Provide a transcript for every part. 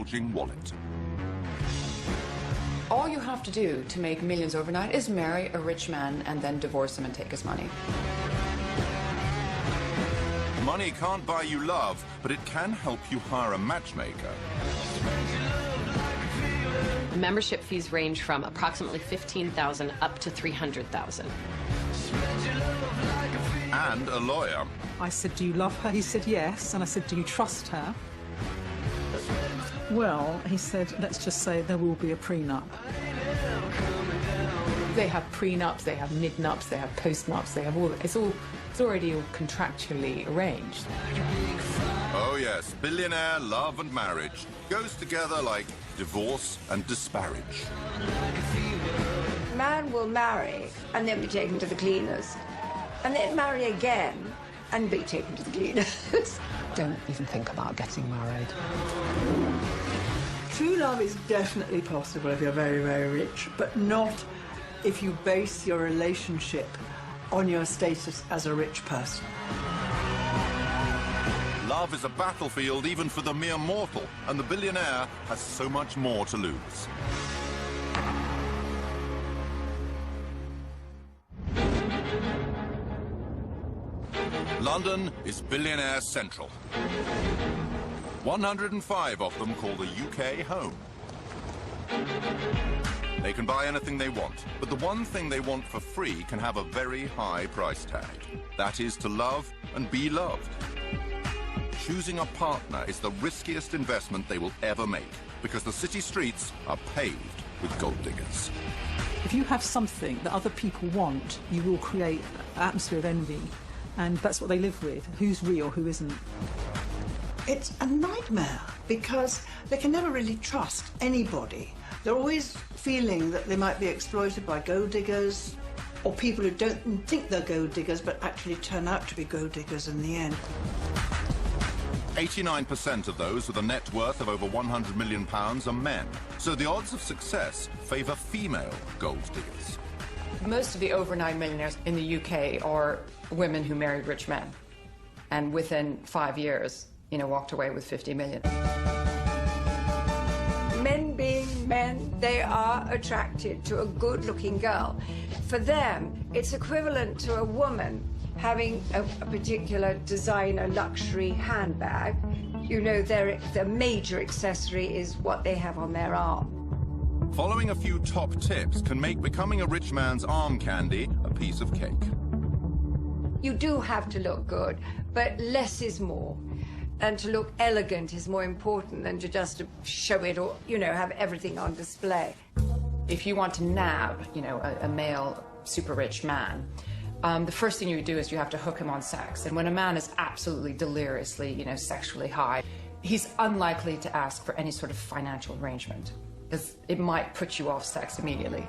bulging wallet. All you have to do to make millions overnight is marry a rich man and then divorce him and take his money. Money can't buy you love, but it can help you hire a matchmaker. Membership fees range from approximately $15,000 up to $300,000. And a lawyer. I said, do you love her? He said, yes. And I said, do you trust her? Well, he said, let's just say there will be a prenup. They have prenups, they have mid-nups, they have post-nups, they have all, it's already all contractually arranged. Oh yes, billionaire love and marriage goes together like divorce and disparage. Man will marry and then be taken to the cleaners, and then marry again and be taken to the cleaners. Don't even think about getting married. True love is definitely possible if you're very, very rich, but not if you base your relationship on your status as a rich person. Love is a battlefield even for the mere mortal, and the billionaire has so much more to lose. London is billionaire central. 105 of them call the UK home. They can buy anything they want, but the one thing they want for free can have a very high price tag. That is to love and be loved. Choosing a partner is the riskiest investment they will ever make, because the city streets are paved with gold diggers. If you have something that other people want, you will create an atmosphere of envy. And that's what they live with. Who's real, who isn't. It's a nightmare because they can never really trust anybody. They're always feeling that they might be exploited by gold diggers or people who don't think they're gold diggers but actually turn out to be gold diggers in the end. 89% of those with a net worth of over £100 million are men, so the odds of success favour female gold diggers. Most of the overnight millionaires in the UK are women who married rich men, and within 5 years, walked away with 50 million. Men being men, they are attracted to a good-looking girl. For them, it's equivalent to a woman having a particular designer luxury handbag. Their major accessory is what they have on their arm. Following a few top tips can make becoming a rich man's arm candy a piece of cake. You do have to look good, but less is more. And to look elegant is more important than to just show it or, have everything on display. If you want to nab, a male super rich man, the first thing you do is you have to hook him on sex. And when a man is absolutely deliriously, sexually high, he's unlikely to ask for any sort of financial arrangement, because it might put you off sex immediately.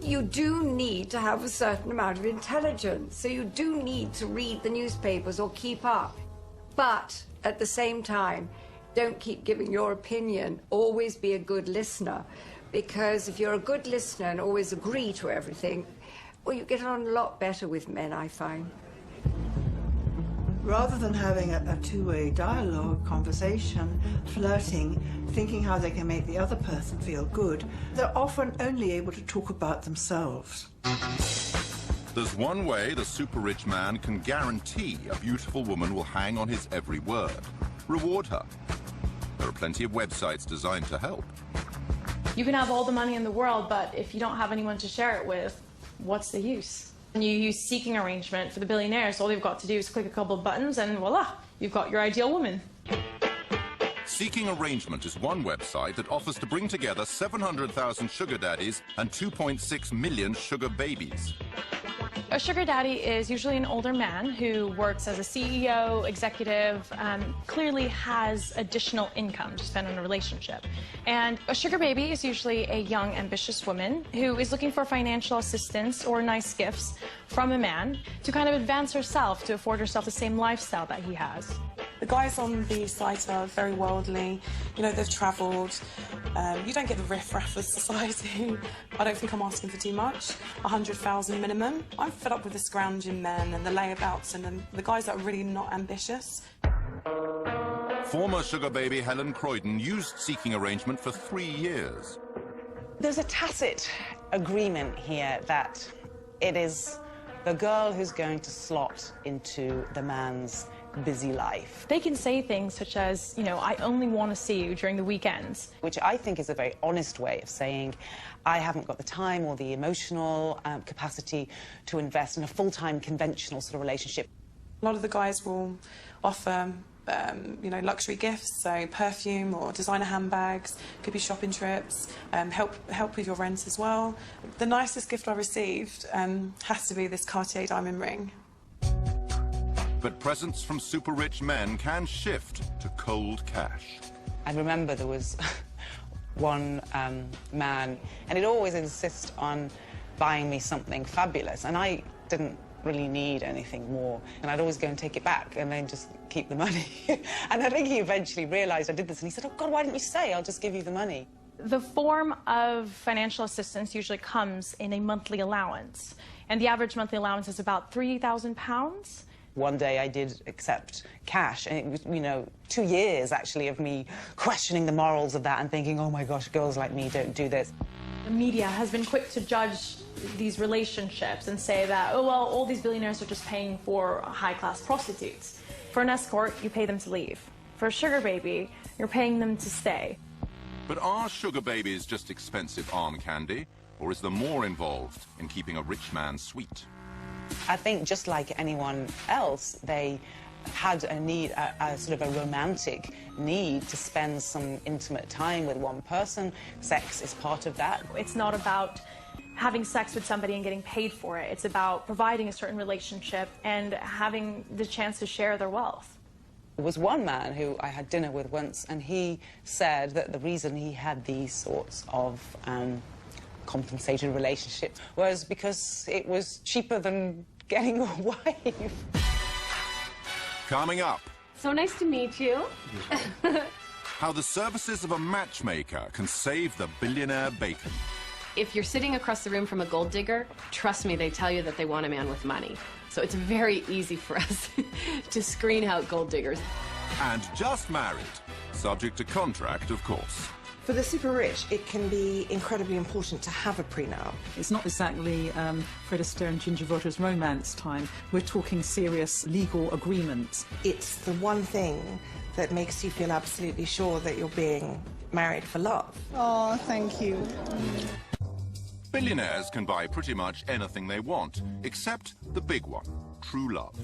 You do need to have a certain amount of intelligence, so you do need to read the newspapers or keep up. But at the same time, don't keep giving your opinion. Always be a good listener, because if you're a good listener and always agree to everything, well, you get on a lot better with men, I find. Rather than having a two-way dialogue, conversation, flirting, thinking how they can make the other person feel good, they're often only able to talk about themselves. There's one way the super-rich man can guarantee a beautiful woman will hang on his every word. Reward her. There are plenty of websites designed to help. You can have all the money in the world, but if you don't have anyone to share it with, what's the use? When you use seeking arrangement for the billionaires, all they've got to do is click a couple of buttons and voila, you've got your ideal woman. Seeking Arrangement is one website that offers to bring together 700,000 sugar daddies and 2.6 million sugar babies. A sugar daddy is usually an older man who works as a CEO, executive, clearly has additional income to spend on a relationship. And a sugar baby is usually a young, ambitious woman who is looking for financial assistance or nice gifts from a man to kind of advance herself, to afford herself the same lifestyle that he has. The guys on the site are very worldly, they've travelled. You don't get the riff-raff of society. I don't think I'm asking for too much. 100,000 minimum. I'm fed up with the scrounging men and the layabouts and the guys that are really not ambitious. Former sugar baby Helen Croydon used seeking arrangement for 3 years. There's a tacit agreement here that it is the girl who's going to slot into the man's busy life. They can say things such as, you know, I only want to see you during the weekends. Which I think is a very honest way of saying, I haven't got the time or the emotional capacity to invest in a full-time conventional sort of relationship. A lot of the guys will offer you know, luxury gifts, so perfume or designer handbags, could be shopping trips, help with your rent as well. The nicest gift I received has to be this Cartier diamond ring. But presents from super-rich men can shift to cold cash. I remember there was one man, and he'd always insist on buying me something fabulous, and I didn't really need anything more, and I'd always go and take it back and then just keep the money. And I think he eventually realised I did this, and he said, oh God, why didn't you say? I'll just give you the money. The form of financial assistance usually comes in a monthly allowance, and the average monthly allowance is about £3,000. One day I did accept cash, and it was, you know, 2 years, actually, of me questioning the morals of that and thinking, oh my gosh, girls like me don't do this. The media has been quick to judge these relationships and say that, oh, well, all these billionaires are just paying for high-class prostitutes. For an escort, you pay them to leave. For a sugar baby, you're paying them to stay. But are sugar babies just expensive arm candy, or is there more involved in keeping a rich man sweet? I think just like anyone else, they had a need, a sort of a romantic need to spend some intimate time with one person. Sex is part of that. It's not about having sex with somebody and getting paid for it. It's about providing a certain relationship and having the chance to share their wealth. There was one man who I had dinner with once, and he said that the reason he had these sorts of compensated relationships was because it was cheaper than getting a wife. Coming up. So nice to meet you. How the services of a matchmaker can save the billionaire bacon. If you're sitting across the room from a gold digger, trust me, they tell you that they want a man with money. So it's very easy for us to screen out gold diggers. And just married. Subject to contract, of course. For the super rich, it can be incredibly important to have a prenup. It's not exactly Fred Astaire and Ginger Rogers romance time. We're talking serious legal agreements. It's the one thing that makes you feel absolutely sure that you're being married for love. Oh, thank you. Billionaires can buy pretty much anything they want, except the big one, true love.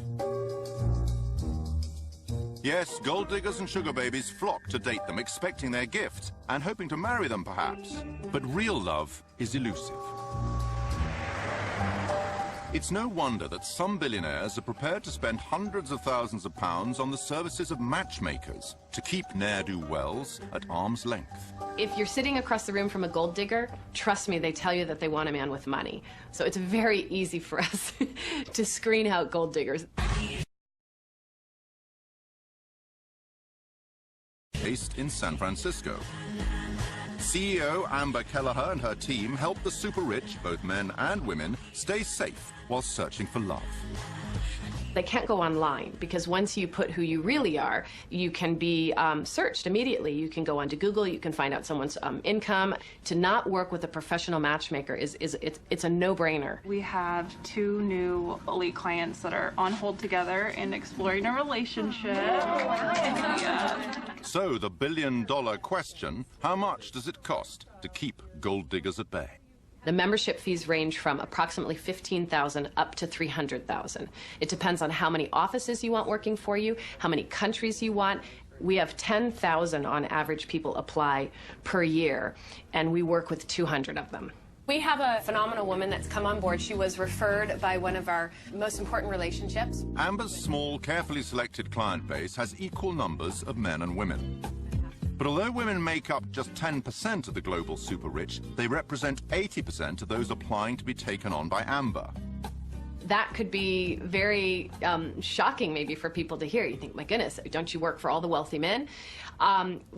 Yes, gold diggers and sugar babies flock to date them, expecting their gift and hoping to marry them, perhaps. But real love is elusive. It's no wonder that some billionaires are prepared to spend hundreds of thousands of pounds on the services of matchmakers to keep ne'er-do-wells at arm's length. If you're sitting across the room from a gold digger, trust me, they tell you that they want a man with money. So it's very easy for us to screen out gold diggers. Based in San Francisco. CEO Amber Kelleher and her team help the super-rich, both men and women, stay safe while searching for love. They can't go online because once you put who you really are, you can be searched immediately. You can go onto Google, you can find out someone's income. To not work with a professional matchmaker it's a no-brainer. We have 2 new elite clients that are on hold together and exploring a relationship. So the billion-dollar question, how much does it cost to keep gold diggers at bay? The membership fees range from approximately $15,000 up to $300,000. It depends on how many offices you want working for you, how many countries you want. We have 10,000 on average people apply per year, and we work with 200 of them. We have a phenomenal woman that's come on board. She was referred by one of our most important relationships. Amber's small, carefully selected client base has equal numbers of men and women. But although women make up just 10% of the global super-rich, they represent 80% of those applying to be taken on by Amber. That could be very shocking maybe for people to hear. You think, my goodness, don't you work for all the wealthy men?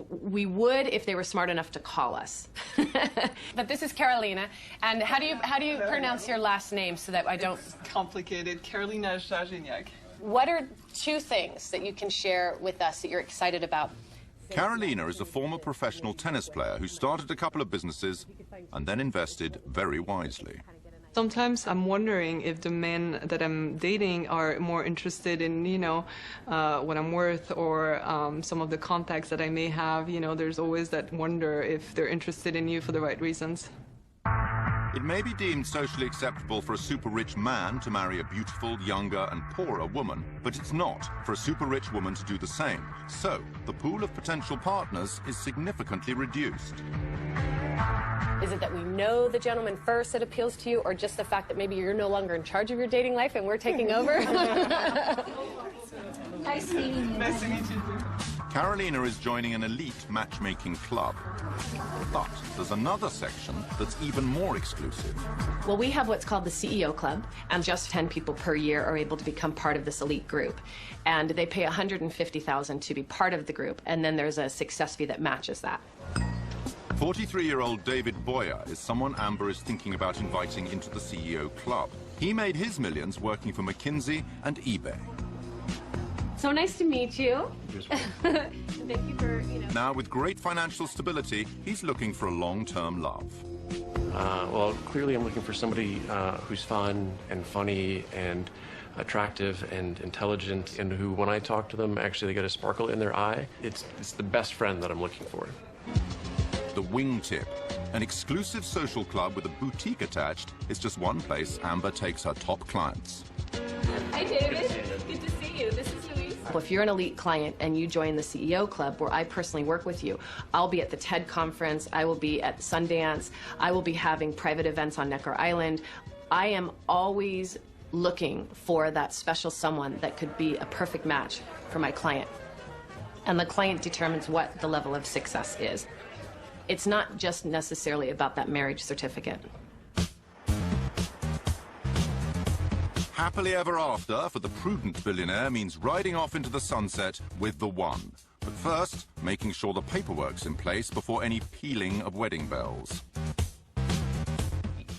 We would if they were smart enough to call us. But this is Carolina, and how do you pronounce your last name so that I don't... It's complicated. Carolina Żarzyniak. What are 2 things that you can share with us that you're excited about? Carolina is a former professional tennis player who started a couple of businesses and then invested very wisely. Sometimes I'm wondering if the men that I'm dating are more interested in, you know, what I'm worth, or some of the contacts that I may have. You know, there's always that wonder if they're interested in you for the right reasons. It may be deemed socially acceptable for a super-rich man to marry a beautiful, younger and poorer woman, but it's not for a super-rich woman to do the same. So, the pool of potential partners is significantly reduced. Is it that we know the gentleman first that appeals to you, or just the fact that maybe you're no longer in charge of your dating life and we're taking over? Nice meeting you. Nice to meet you. Carolina is joining an elite matchmaking club. But there's another section that's even more exclusive. Well, we have what's called the CEO Club, and just 10 people per year are able to become part of this elite group. And they pay $150,000 to be part of the group, and then there's a success fee that matches that. 43-year-old David Boyer is someone Amber is thinking about inviting into the CEO Club. He made his millions working for McKinsey and eBay. So nice to meet you. Thank you for, Now, with great financial stability, he's looking for a long-term love. Well, clearly I'm looking for somebody who's fun and funny and attractive and intelligent, and who, when I talk to them, actually they get a sparkle in their eye. It's the best friend that I'm looking for. The Wingtip, an exclusive social club with a boutique attached, is just one place Amber takes her top clients. Hi, David. Good to see you. This is Louise. Well, if you're an elite client and you join the CEO Club, where I personally work with you, I'll be at the TED conference, I will be at Sundance, I will be having private events on Necker Island. I am always looking for that special someone that could be a perfect match for my client. And the client determines what the level of success is. It's not just necessarily about that marriage certificate. Happily ever after for the prudent billionaire means riding off into the sunset with the one. But first, making sure the paperwork's in place before any pealing of wedding bells.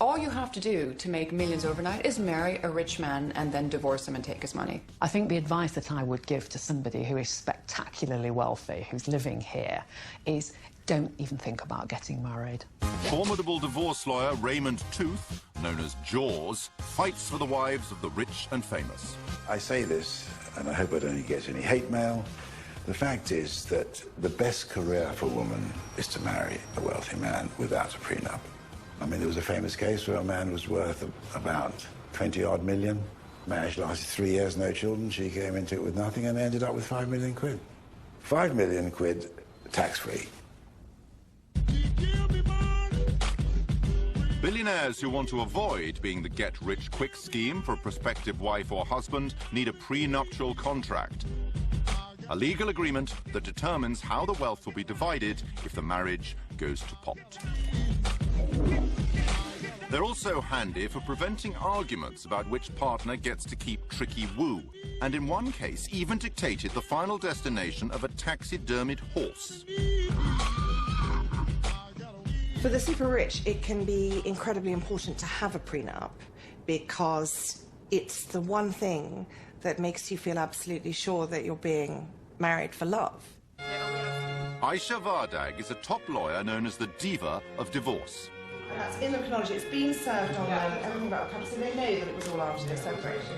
All you have to do to make millions overnight is marry a rich man and then divorce him and take his money. I think the advice that I would give to somebody who is spectacularly wealthy, who's living here, is don't even think about getting married. Formidable divorce lawyer Raymond Tooth, known as Jaws, fights for the wives of the rich and famous. I say this, and I hope I don't get any hate mail. The fact is that the best career for a woman is to marry a wealthy man without a prenup. I mean, there was a famous case where a man was worth about 20-odd million. Marriage lasted 3 years, no children. She came into it with nothing and ended up with 5 million quid. 5 million quid tax-free. Billionaires who want to avoid being the get-rich-quick scheme for a prospective wife or husband need a prenuptial contract. A legal agreement that determines how the wealth will be divided if the marriage goes to pot. They're also handy for preventing arguments about which partner gets to keep tricky woo, and in one case even dictated the final destination of a taxidermied horse. For the super rich, it can be incredibly important to have a prenup because it's the one thing that makes you feel absolutely sure that you're being married for love. Aisha Vardag is a top lawyer known as the diva of divorce. And that's in the chronology. It's been served on everything about the couple, so they know that it was all after their separation.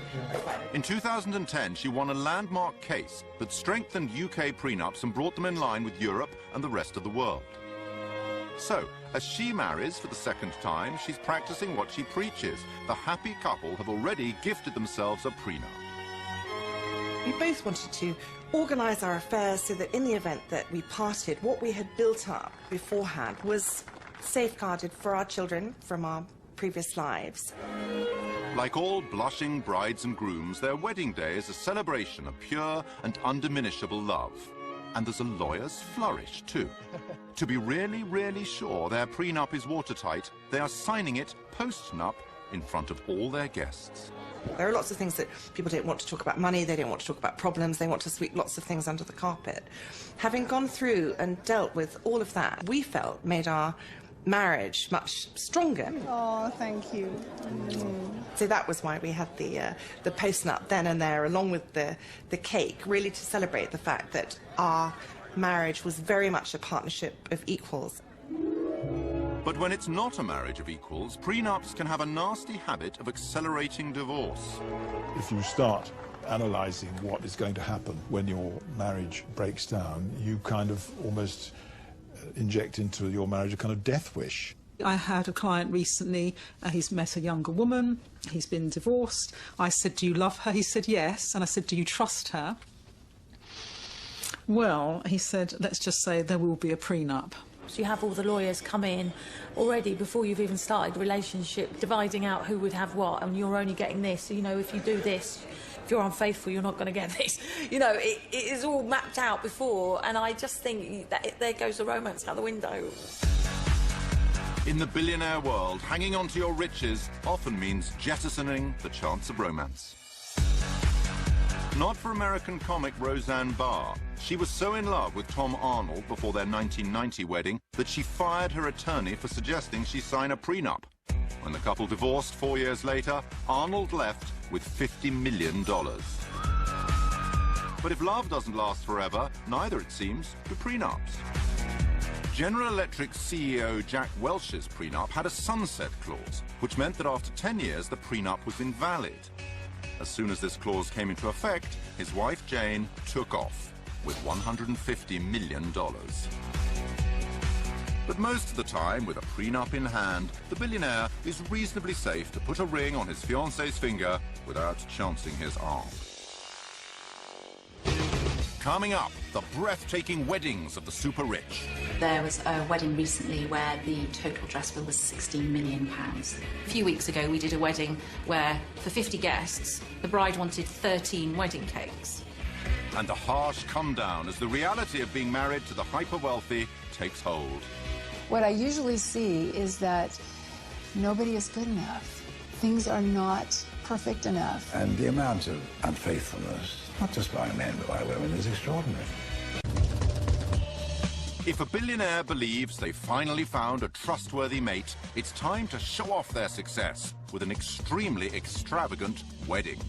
In 2010, she won a landmark case that strengthened UK prenups and brought them in line with Europe and the rest of the world. So, as she marries for the second time, she's practicing what she preaches. The happy couple have already gifted themselves a prenup. We both wanted to organise our affairs so that in the event that we parted, what we had built up beforehand was safeguarded for our children from our previous lives. Like all blushing brides and grooms, their wedding day is a celebration of pure and undiminishable love. And there's a lawyer's flourish, too. To be really, really sure their prenup is watertight, they are signing it post-nup in front of all their guests. There are lots of things that people don't want to talk about money, they don't want to talk about problems, they want to sweep lots of things under the carpet. Having gone through and dealt with all of that, we felt made our marriage much stronger. Oh, thank you. So that was why we had the post-nut then and there, along with the cake, really to celebrate the fact that our marriage was very much a partnership of equals. But when it's not a marriage of equals, prenups can have a nasty habit of accelerating divorce. If you start analysing what is going to happen when your marriage breaks down, you kind of almost inject into your marriage a kind of death wish. I had a client recently, he's met a younger woman, he's been divorced. I said, do you love her? He said, yes. And I said, do you trust her? Well, he said, let's just say there will be a prenup. You have all the lawyers come in already before you've even started the relationship, dividing out who would have what, and you're only getting this. You know, if you do this, if you're unfaithful, you're not going to get this. You know, it is all mapped out before, and I just think that there goes the romance out the window. In the billionaire world, hanging on to your riches often means jettisoning the chance of romance. Not for American comic Roseanne Barr. She was so in love with Tom Arnold before their 1990 wedding that she fired her attorney for suggesting she sign a prenup. When the couple divorced 4 years later, Arnold left with $50 million. But if love doesn't last forever, neither, it seems, do prenups. General Electric's CEO Jack Welch's prenup had a sunset clause, which meant that after 10 years the prenup was invalid. As soon as this clause came into effect, his wife Jane took off with $150 million. But most of the time, with a prenup in hand, the billionaire is reasonably safe to put a ring on his fiancée's finger without chancing his arm. Coming up, the breathtaking weddings of the super rich. There was a wedding recently where the total dress bill was £16 million. A few weeks ago, we did a wedding where, for 50 guests, the bride wanted 13 wedding cakes. And the harsh come down as the reality of being married to the hyper-wealthy takes hold. What I usually see is that nobody is good enough. Things are not perfect enough. And the amount of unfaithfulness, not just by men but by women, is extraordinary. If a billionaire believes they finally found a trustworthy mate, it's time to show off their success with an extremely extravagant wedding.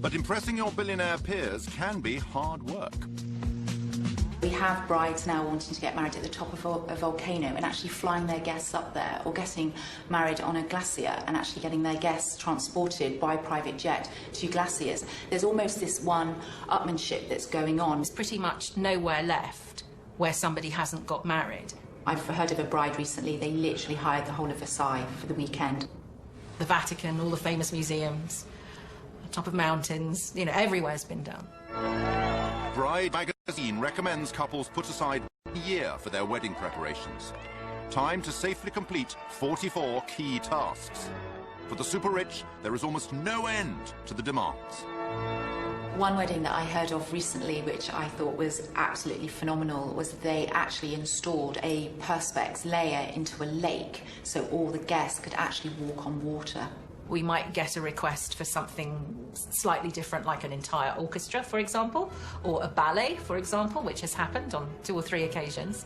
But impressing your billionaire peers can be hard work. We have brides now wanting to get married at the top of a volcano and actually flying their guests up there, or getting married on a glacier and actually getting their guests transported by private jet to glaciers. There's almost this one-upmanship that's going on. There's pretty much nowhere left where somebody hasn't got married. I've heard of a bride recently, they literally hired the whole of Versailles for the weekend. The Vatican, all the famous museums, top of mountains, you know, everywhere's been done. Bride magazine recommends couples put aside a year for their wedding preparations. Time to safely complete 44 key tasks. For the super rich, there is almost no end to the demands. One wedding that I heard of recently, which I thought was absolutely phenomenal, was they actually installed a perspex layer into a lake so all the guests could actually walk on water. We might get a request for something slightly different, like an entire orchestra, for example, or a ballet, for example, which has happened on 2 or 3 occasions.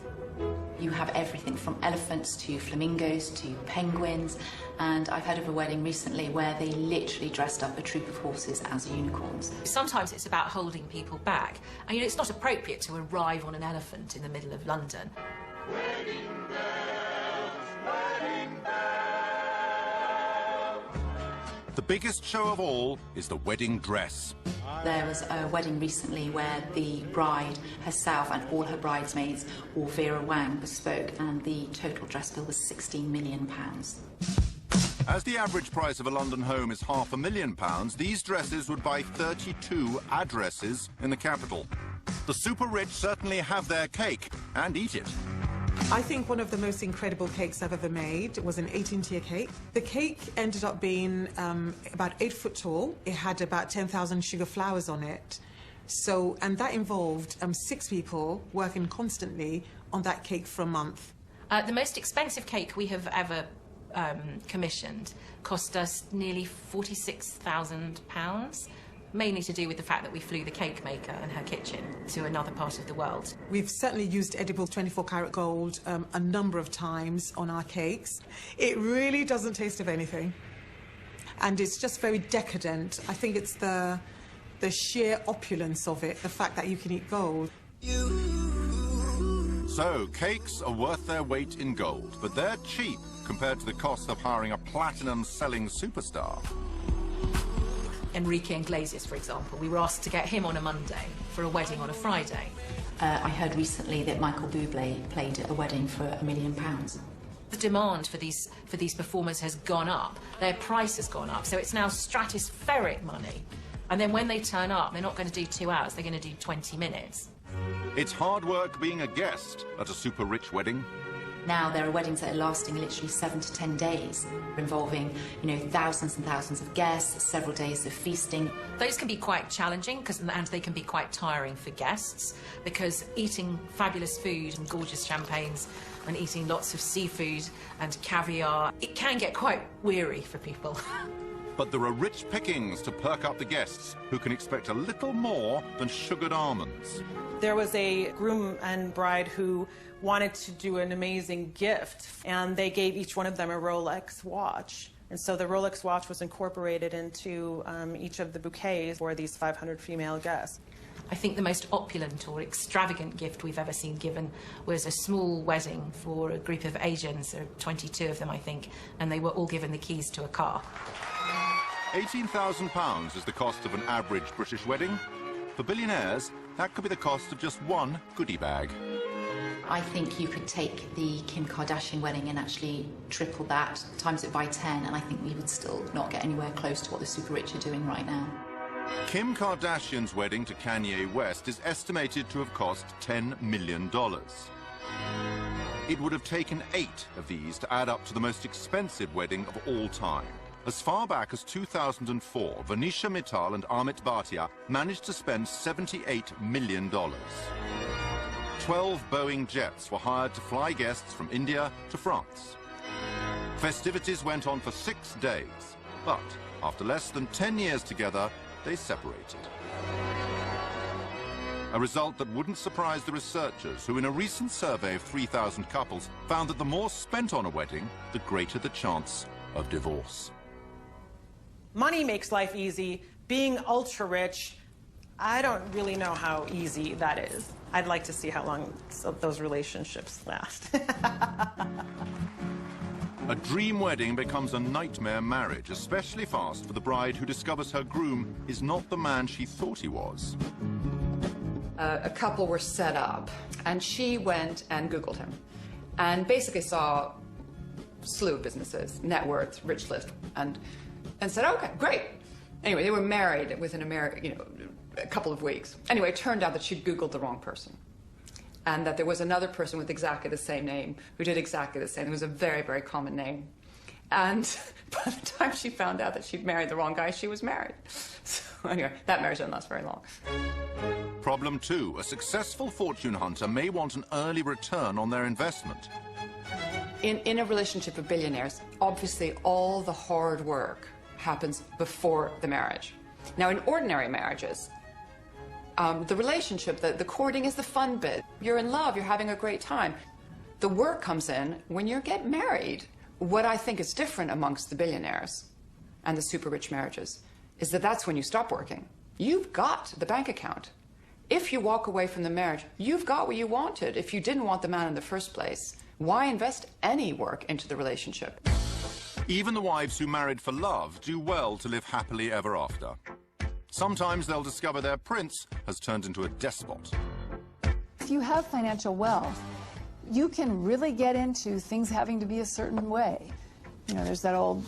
You have everything from elephants to flamingos to penguins, and I've heard of a wedding recently where they literally dressed up a troop of horses as unicorns. Sometimes it's about holding people back, and you know, it's not appropriate to arrive on an elephant in the middle of London. Wedding bells, wedding bells. The biggest show of all is the wedding dress. There was a wedding recently where the bride herself and all her bridesmaids wore Vera Wang bespoke, and the total dress bill was £16 million. As the average price of a London home is £500,000, these dresses would buy 32 addresses in the capital. The super rich certainly have their cake and eat it. I think one of the most incredible cakes I've ever made was an 18-tier cake. The cake ended up being about 8 foot tall. It had about 10,000 sugar flowers on it. So, and that involved 6 people working constantly on that cake for a month. The most expensive cake we have ever commissioned cost us nearly £46,000. mainly to do with the fact that we flew the cake maker and her kitchen to another part of the world. We've certainly used edible 24-karat gold a number of times on our cakes. It really doesn't taste of anything, and it's just very decadent. I think it's the sheer opulence of it, the fact that you can eat gold. So, cakes are worth their weight in gold, but they're cheap compared to the cost of hiring a platinum-selling superstar. Enrique Iglesias, for example, we were asked to get him on a Monday for a wedding on a Friday. I heard recently that Michael Bublé played at a wedding for £1 million. The demand for these performers has gone up. Their price has gone up, so it's now stratospheric money. And then when they turn up, they're not going to do 2 hours, they're going to do 20 minutes. It's hard work being a guest at a super-rich wedding. Now there are weddings that are lasting literally 7 to 10 days, involving, thousands and thousands of guests, several days of feasting. Those can be quite challenging, and they can be quite tiring for guests, because eating fabulous food and gorgeous champagnes and eating lots of seafood and caviar, it can get quite weary for people. But there are rich pickings to perk up the guests, who can expect a little more than sugared almonds. There was a groom and bride who wanted to do an amazing gift, and they gave each one of them a Rolex watch. And so the Rolex watch was incorporated into each of the bouquets for these 500 female guests. I think the most opulent or extravagant gift we've ever seen given was a small wedding for a group of Asians, there were 22 of them, I think, and they were all given the keys to a car. £18,000 is the cost of an average British wedding. For billionaires, that could be the cost of just one goodie bag. I think you could take the Kim Kardashian wedding and actually triple that, times it by 10, and I think we would still not get anywhere close to what the super rich are doing right now. Kim Kardashian's wedding to Kanye West is estimated to have cost $10 million. It would have taken 8 of these to add up to the most expensive wedding of all time. As far back as 2004, Venetia Mittal and Amit Bhatia managed to spend $78 million. 12 Boeing jets were hired to fly guests from India to France. Festivities went on for 6 days, but after less than 10 years together, they separated. A result that wouldn't surprise the researchers, who in a recent survey of 3,000 couples found that the more spent on a wedding, the greater the chance of divorce. Money makes life easy. Being ultra-rich, I don't really know how easy that is. I'd like to see how long those relationships last. A dream wedding becomes a nightmare marriage, especially fast for the bride who discovers her groom is not the man she thought he was. A couple were set up, and she went and Googled him, and basically saw a slew of businesses, net worth, rich list, and said, okay, great. Anyway, they were married within a couple of weeks. Anyway, it turned out that she'd Googled the wrong person, and that there was another person with exactly the same name who did exactly the same. It was a very, very common name. And by the time she found out that she'd married the wrong guy, she was married. So anyway, that marriage didn't last very long. Problem 2, a successful fortune hunter may want an early return on their investment. In a relationship of billionaires, obviously all the hard work happens before the marriage. Now, in ordinary marriages, the relationship, the courting is the fun bit. You're in love, you're having a great time. The work comes in when you get married. What I think is different amongst the billionaires and the super rich marriages is that that's when you stop working. You've got the bank account. If you walk away from the marriage, you've got what you wanted. If you didn't want the man in the first place, why invest any work into the relationship? Even the wives who married for love do well to live happily ever after. Sometimes they'll discover their prince has turned into a despot. If you have financial wealth, you can really get into things having to be a certain way. There's that old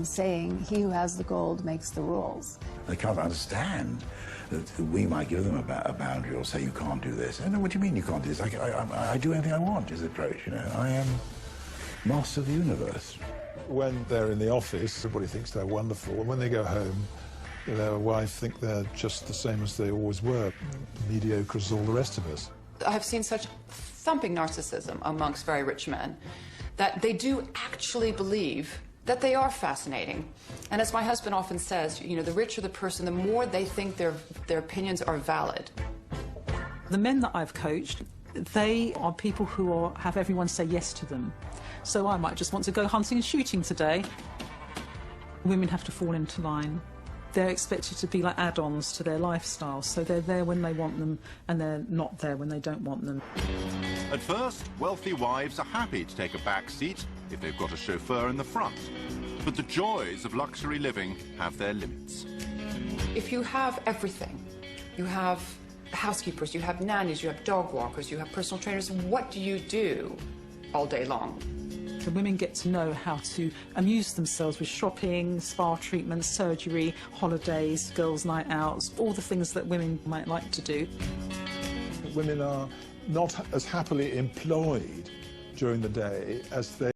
saying, he who has the gold makes the rules. They can't understand that we might give them a boundary or say, you can't do this. I know, what do you mean you can't do this? I do anything I want, is the approach, I am master of the universe. When they're in the office, everybody thinks they're wonderful, and when they go home, their wife think they're just the same as they always were, mediocre as all the rest of us. I've seen such thumping narcissism amongst very rich men that they do actually believe that they are fascinating. And as my husband often says, you know, the richer the person, the more they think their opinions are valid. The men that I've coached, they are people who have everyone say yes to them. So I might just want to go hunting and shooting today. Women have to fall into line. They're expected to be like add-ons to their lifestyle, so they're there when they want them and they're not there when they don't want them. At first, wealthy wives are happy to take a back seat if they've got a chauffeur in the front. But the joys of luxury living have their limits. If you have everything, you have housekeepers, you have nannies, you have dog walkers, you have personal trainers, what do you do all day long? The women get to know how to amuse themselves with shopping, spa treatments, surgery, holidays, girls' night outs, all the things that women might like to do. Women are not as happily employed during the day as they